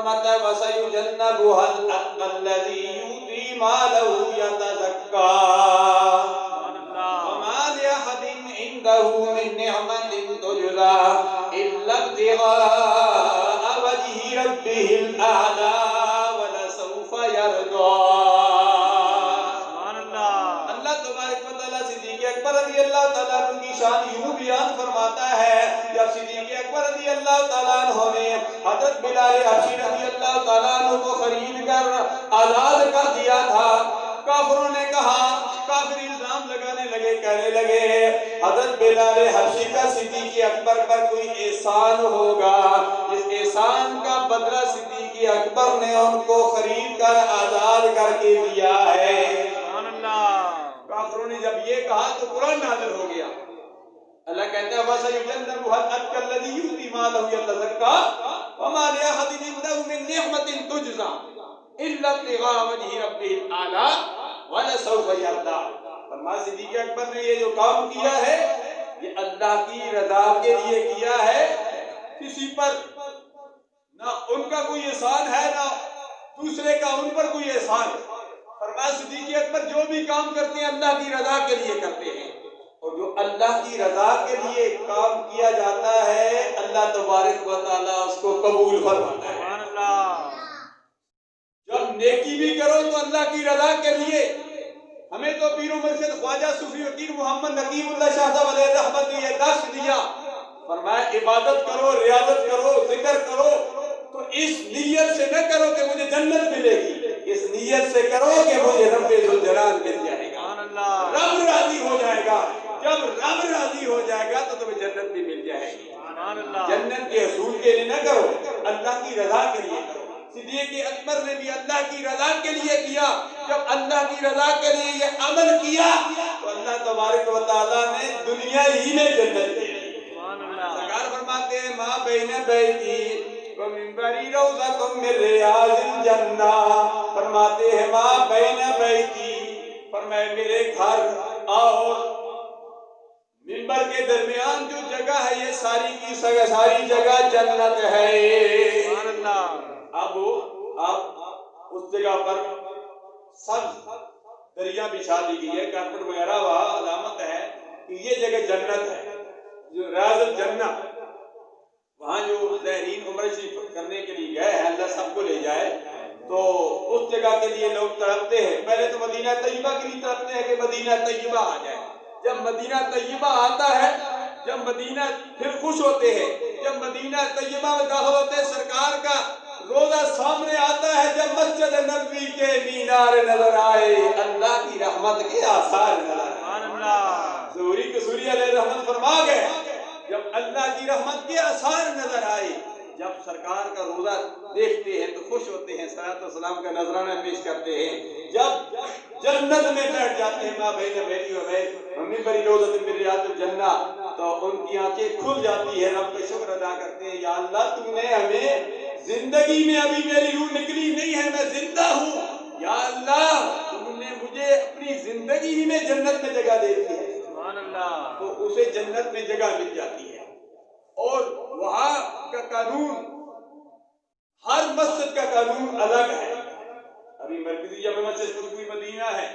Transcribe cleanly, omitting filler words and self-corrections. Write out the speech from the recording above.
فرماتا ہے وَسَيُجَنَّبُهَا الْأَتْقَى الَّذِي يُؤْتِي مَالَهُ يَتَزَكَّىٰ وَمَا لِأَحَدٍ عِندَهُ مِن نِّعْمَةٍ تُجْزَىٰ إِلَّا ابْتِغَاءَ وَجْهِ رَبِّهِ الْأَعْلَىٰ وَلَسَوْفَ يَرْضَىٰ۔ اللہ تبارک و تعالیٰ صدیق اکبر رضی اللہ تعالیٰ عنہ کی شان یوں بیان فرماتا ہے، جب صدیق اکبر رضی اللہ تعالیٰ عنہ نے حضرت بلال حبشی رضی اللہ تعالیٰ عنہ کو خرید کر آزاد کر دیا تھا، کافروں نے کہا، کافر الزام لگانے لگے، کہنے لگے حضرت بلال حبشی کا صدیق اکبر پر کوئی احسان ہوگا، اس احسان کا بدلہ صدیق اکبر نے ان کو خرید کر آزاد کر کے دیا ہے۔ کافروں نے جب یہ کہا تو قرآن نازل ہو گیا۔ اللہ کہتا ہے وَسَيُجَنَّبُهَا الْأَتْقَى الَّذِي يُؤْتِي مَالَهُ يَتَزَكَّىٰ وَمَا لِأَحَدٍ عِندَهُ مِن نِّعْمَةٍ تُجْزَىٰ إِلَّا ابْتِغَاءَ وَجْهِ رَبِّهِ الْأَعْلَىٰ وَلَسَوْفَ يَرْضَىٰ۔ فرمایا صدیق اکبر نے یہ جو کام کیا ہے یہ اللہ کی رضا کے لیے کیا ہے، کسی پر نہ ان کا کوئی احسان ہے نہ دوسرے کا ان پر کوئی احسان۔ فرمایا صدیق اکبر جو بھی کام کرتے ہیں اللہ کی رضا کے لیے کرتے ہیں، اور جو اللہ کی رضا کے لیے کام کیا جاتا ہے اللہ تبارک و تعالیٰ اس کو قبول فرماتا ہے۔ جب نیکی بھی کرو تو اللہ کی رضا کے لیے۔ ہمیں تو پیر و مرشد خواجہ صوفی فقیر محمد نقیب اللہ شاہ صاحب علیہ رحمت نے یہ درس دیا، فرمایا عبادت کرو، ریاضت کرو، ذکر کرو تو اس نیت سے نہ کرو کہ مجھے جنت ملے گی، اس نیت سے کرو کہ مجھے رب ذوالجلال مل جائے گا، رب راضی ہو جائے گا۔ جب رب راضی ہو جائے گا تو تمہیں جنت بھی مل جائے گی۔ جنت کے حصول کے لیے نہ کرو، اللہ کی رضا کے لیے کرو۔ صدیق اکبر نے بھی اللہ کی رضا کے لیے کیا، جب اللہ کی رضا کے لیے یہ عمل کیا تو اللہ تبارک و تعالیٰ نے دنیا ہی میں جنت دے دی۔ سرکار فرماتے ہیں ما بین بیتی ومنبری روضۃ من ریاض الجنہ، فرماتے ہیں ما بین بیتی، فرمائے میرے گھر اور منبر کے درمیان جو جگہ ہے یہ ساری کی ساری جگہ جنت ہے۔ اب آپ اس جگہ پر سبز دریا بچھا دی گئی ہے، کارپٹ وغیرہ وہاں علامت ہے کہ یہ جگہ جنت ہے، جو ریاض الجنہ۔ وہاں جو زائرین عمرہ شریف کرنے کے لیے گئے ہیں اللہ سب کو لے جائے، تو اس جگہ کے لیے لوگ تڑپتے ہیں۔ پہلے تو مدینہ طیبہ کے لیے تڑپتے ہیں کہ مدینہ طیبہ آ جائے، جب مدینہ طیبہ آتا ہے، جب مدینہ پھر خوش ہوتے ہیں، جب مدینہ طیبہ میں داخل ہوتے ہیں سرکار کا روزہ سامنے آتا ہے، جب مسجد نبوی کے مینار نظر آئے اللہ کی رحمت کے آثار نظر آئے۔ ظہوری قصوری علیہ رحمت فرما گئے جب اللہ کی رحمت کے آثار نظر آئے، جب سرکار کا روزہ دیکھتے ہیں تو خوش ہوتے ہیں، صلاۃ و سلام کا نذرانہ پیش کرتے ہیں، جب جنت میں بیٹھ جاتے ہیں ماں بہن بیٹی و بہن منبری روضۃ من ریاض الجنہ، تو ان کی آنکھیں کھل جاتی ہے، رب کا شکر ادا کرتے ہیں، یا اللہ تم نے ہمیں زندگی میں ابھی میری روح نکلی نہیں ہے، میں زندہ ہوں، یا اللہ تم نے مجھے اپنی زندگی ہی میں جنت میں جگہ دے دی ہے، تو اسے جنت میں جگہ مل جاتی ہے۔ اور وہاں کا قانون، ہر مسجد کا قانون الگ ہے۔ ابھی مرکزی جامع مسجد قطب مدینہ ہے،